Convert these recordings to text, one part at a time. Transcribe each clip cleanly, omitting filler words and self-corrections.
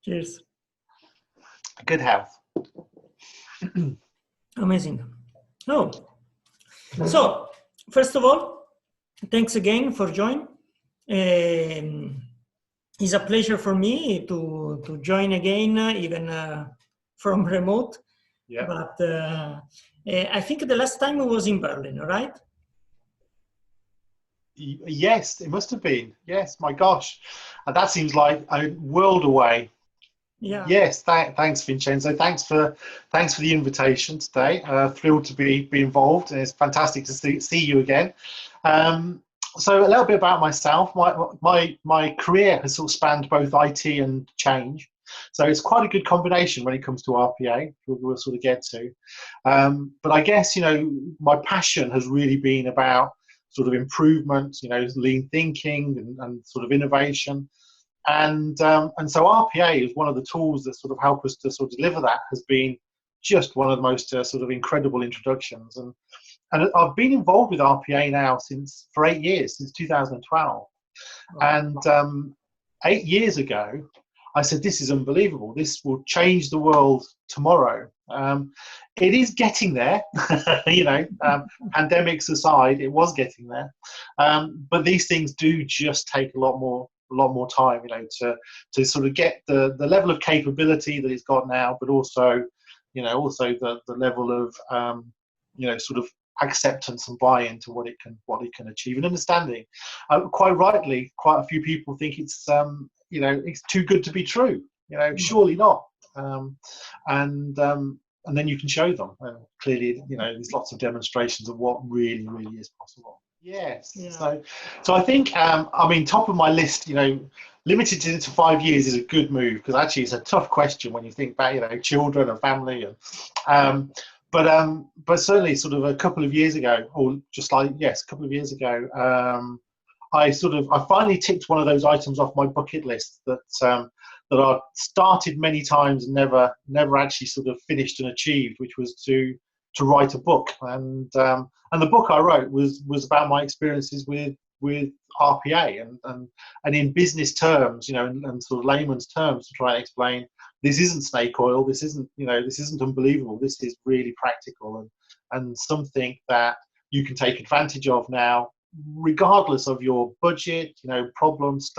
Cheers. Good health. Amazing. Oh, so first of all, thanks again for joining. It's a pleasure for me to join again, even from remote. Yeah. But I think the last time was in Berlin, right? Yes, it must have been. Yes, my gosh, that seems like a world away. Yeah. Yes, thanks, Vincenzo. Thanks for the invitation today. Thrilled to be involved, and it's fantastic to see you again. So a little bit about myself. My career has sort of spanned both IT and change. So it's quite a good combination when it comes to RPA. We'll sort of get to. But I guess, my passion has really been about sort of improvement, lean thinking and sort of innovation. And so RPA is one of the tools that sort of help us to sort of deliver that, has been just one of the most sort of incredible introductions. And I've been involved with RPA now for 8 years, since 2012. And 8 years ago, I said, this is unbelievable. This will change the world tomorrow. It is getting there, pandemics aside, it was getting there. But these things do just take a lot more time, to sort of get the level of capability that it's got now, but also the level of, sort of acceptance and buy-in to what it can achieve, and understanding. Quite rightly, quite a few people think it's it's too good to be true. Surely not. And then you can show them. Clearly, there's lots of demonstrations of what really is possible. Yes. Yeah. So I think, top of my list, limited to 5 years is a good move, because actually it's a tough question when you think about, children and family, and but certainly sort of a couple of years ago, or just like, yes, a couple of years ago, I finally ticked one of those items off my bucket list that I started many times and never actually sort of finished and achieved, which was to write a book. And the book I wrote was about my experiences with RPA and in business terms, and sort of layman's terms, to try and explain, this isn't snake oil, this isn't unbelievable, this is really practical and something that you can take advantage of now, regardless of your budget, problems,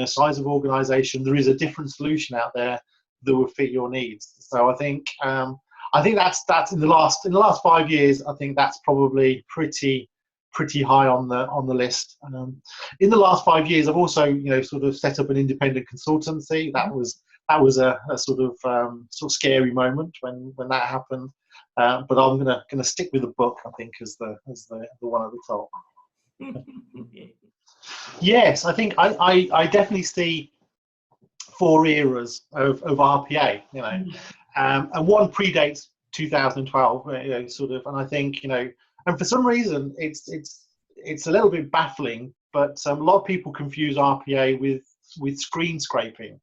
size of organization. There is a different solution out there that will fit your needs. So I think that's in the last 5 years, I think that's probably pretty high on the list. In the last 5 years, I've also sort of set up an independent consultancy. That was a sort of scary moment when that happened. But I'm gonna stick with the book, I think, as the one at the top. Yes, I think I definitely see 4 eras of RPA, and one predates 2012, and I think, and for some reason it's a little bit baffling, but a lot of people confuse RPA with screen scraping.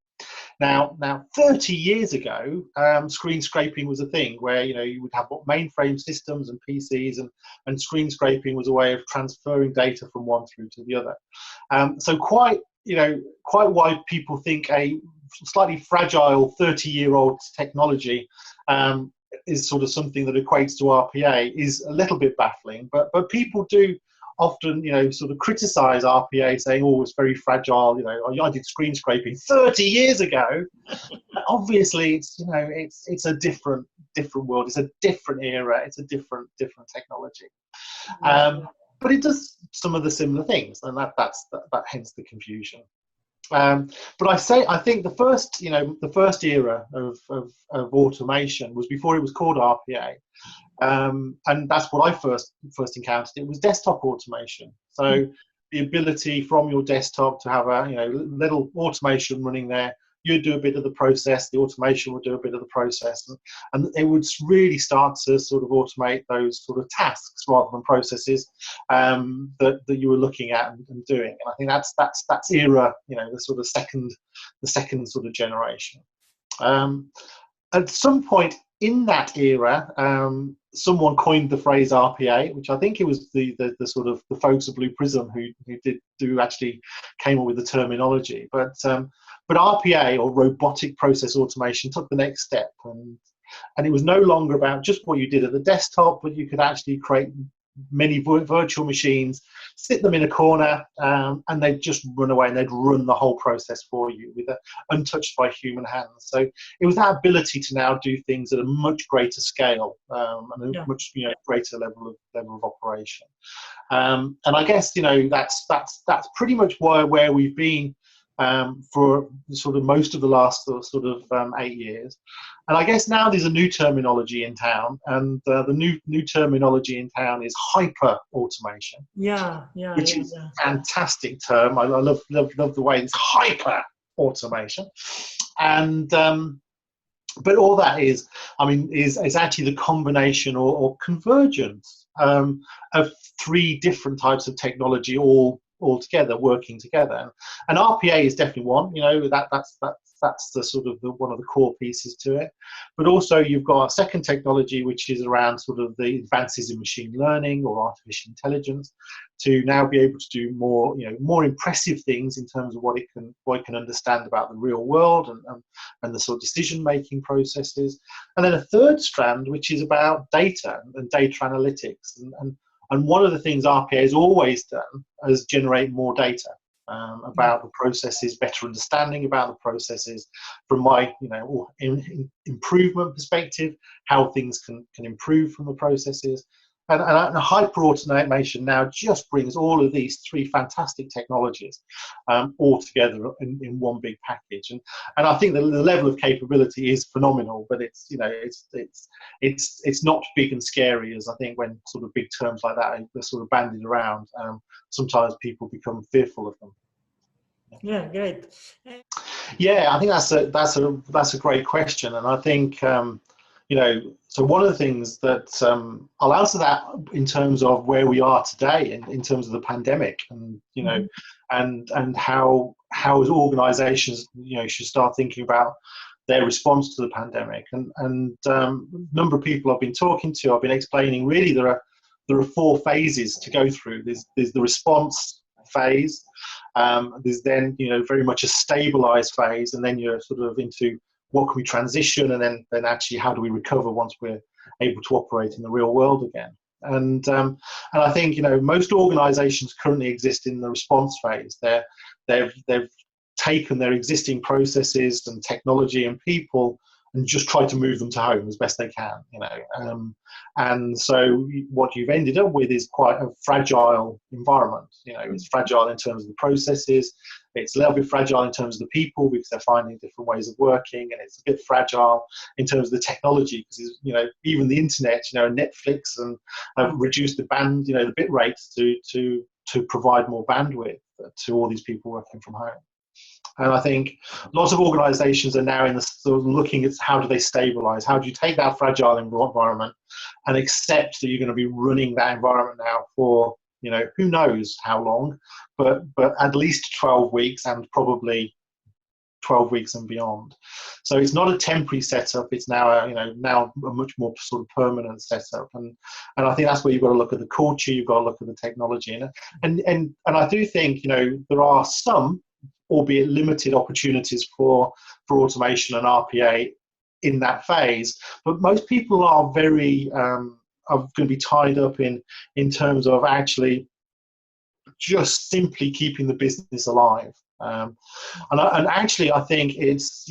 Now 30 years ago, screen scraping was a thing where you would have mainframe systems and PCs, and screen scraping was a way of transferring data from one through to the other. So quite why people think a slightly fragile 30-year-old technology is sort of something that equates to RPA is a little bit baffling. But people do often, sort of criticize RPA, saying, "Oh, it's very fragile." I did screen scraping 30 years ago. Obviously, it's a different world. It's a different era. It's a different technology. But it does some of the similar things, and that hence the confusion. But I think the first era of automation was before it was called RPA. And that's what I first encountered. It was desktop automation. So the ability from your desktop to have a little automation running there. You'd do a bit of the process, the automation would do a bit of the process, and it would really start to sort of automate those sort of tasks rather than processes that you were looking at and doing. And I think that's era, the second sort of generation. At some point in that era, someone coined the phrase RPA, which I think it was the sort of the folks at Blue Prism who actually came up with the terminology. But But RPA, or robotic process automation, took the next step, and it was no longer about just what you did at the desktop, but you could actually create many virtual machines, sit them in a corner, and they'd just run away, and they'd run the whole process for you, untouched by human hands. So it was that ability to now do things at a much greater scale, and a much greater level of operation. And I guess that's pretty much where we've been for sort of most of the last sort of 8 years. And I guess now there's a new terminology in town, and the new terminology in town is hyper automation. Which is a fantastic term. I love the way it's hyper automation. And but all that is actually the combination or convergence of 3 different types of technology all together, working together. And RPA is definitely one. That's the sort of one of the core pieces to it. But also you've got a second technology, which is around sort of the advances in machine learning or artificial intelligence, to now be able to do more impressive things in terms of what it can understand about the real world and the sort of decision making processes. And then a third strand, which is about data and data analytics. And one of the things RPA has always done is generate more data about the processes, better understanding about the processes from my improvement perspective, how things can improve from the processes. And hyper automation now just brings all of these 3 fantastic technologies all together in one big package. And I think the level of capability is phenomenal, but it's not big and scary as I think when sort of big terms like that are sort of bandied around. Sometimes people become fearful of them. Yeah, great. Yeah, I think that's a great question, and I think so one of the things that I'll answer that in terms of where we are today, in terms of the pandemic, and and how as organisations should start thinking about their response to the pandemic. And number of people I've been talking to, I've been explaining really there are 4 phases to go through. There's the response phase. There's then very much a stabilized phase, and then you're sort of into what can we transition, and then actually how do we recover once we're able to operate in the real world again. And I think most organizations currently exist in the response phase. They've taken their existing processes and technology and people and just tried to move them to home as best they can, and so what you've ended up with is quite a fragile environment. It's fragile in terms of the processes, it's a little bit fragile in terms of the people because they're finding different ways of working, and it's a bit fragile in terms of the technology because even the internet, Netflix, and reduced the bit rates to provide more bandwidth to all these people working from home. And I think lots of organizations are now looking at how do they stabilize? How do you take that fragile environment and accept that you're going to be running that environment now for, who knows how long, but at least 12 weeks and probably 12 weeks and beyond. So it's not a temporary setup. It's now a much more sort of permanent setup. And I think that's where you've got to look at the culture. You've got to look at the technology. And I do think, there are some, albeit limited, opportunities for automation and RPA in that phase, but most people are very are going to be tied up in terms of actually just simply keeping the business alive. And actually, I think it's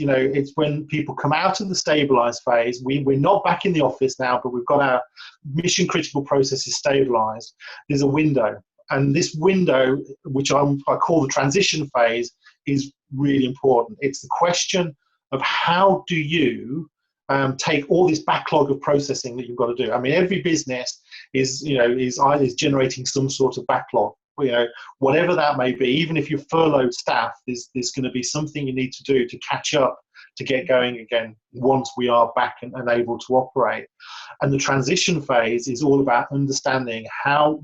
when people come out of the stabilized phase. We're not back in the office now, but we've got our mission critical processes stabilized. There's a window. And this window, which I call the transition phase, is really important. It's the question of how do you take all this backlog of processing that you've got to do. I mean, every business is generating some sort of backlog. Whatever that may be, even if you've furloughed staff, there's going to be something you need to do to catch up, to get going again once we are back and able to operate. And the transition phase is all about understanding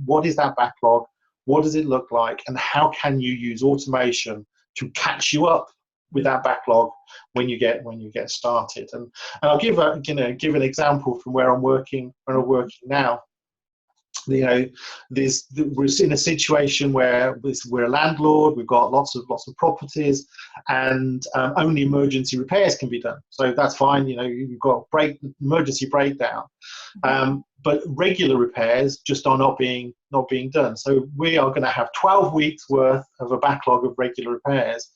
what is that backlog, what does it look like, and how can you use automation to catch you up with that backlog when you get started. And I'll give an example from where I'm working now. You know, we're in a situation where we're a landlord, we've got lots of properties, and only emergency repairs can be done. So that's fine. You know, you've got emergency breakdown, but regular repairs just are not being done. So we are going to have 12 weeks worth of a backlog of regular repairs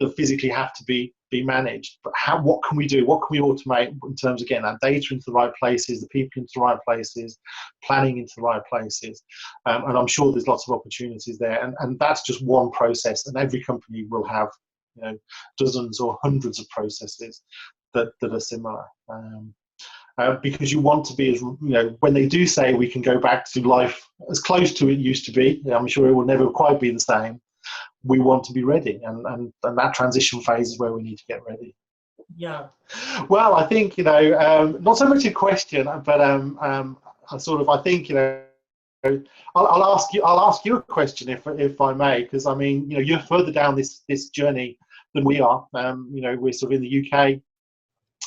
that physically have to be managed. But what can we do? What can we automate in terms of getting that data into the right places, the people into the right places, planning into the right places? And I'm sure there's lots of opportunities there. And that's just one process. And every company will have, you know, dozens or hundreds of processes that are similar. Because you want to be, as you know, when they do say we can go back to life as close to it used to be, I'm sure it will never quite be the same. We want to be ready, and that transition phase is where we need to get ready. Yeah. Well, I think, you know, not so much a question, but I think, you know, I'll ask you a question if I may, because I mean, you know, you're further down this journey than we are. You know, we're sort of in the UK.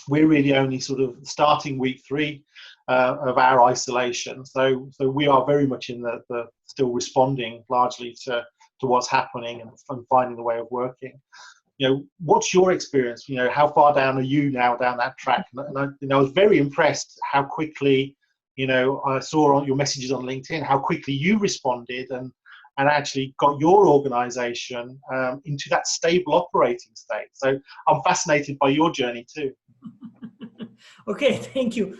We're really only sort of starting week 3 of our isolation, so we are very much in the still responding largely to what's happening and finding the way of working. You know, what's your experience? You know, how far down are you now down that track? And I was very impressed how quickly, you know, I saw on your messages on LinkedIn how quickly you responded and actually got your organisation into that stable operating state. So I'm fascinated by your journey too. Okay, thank you.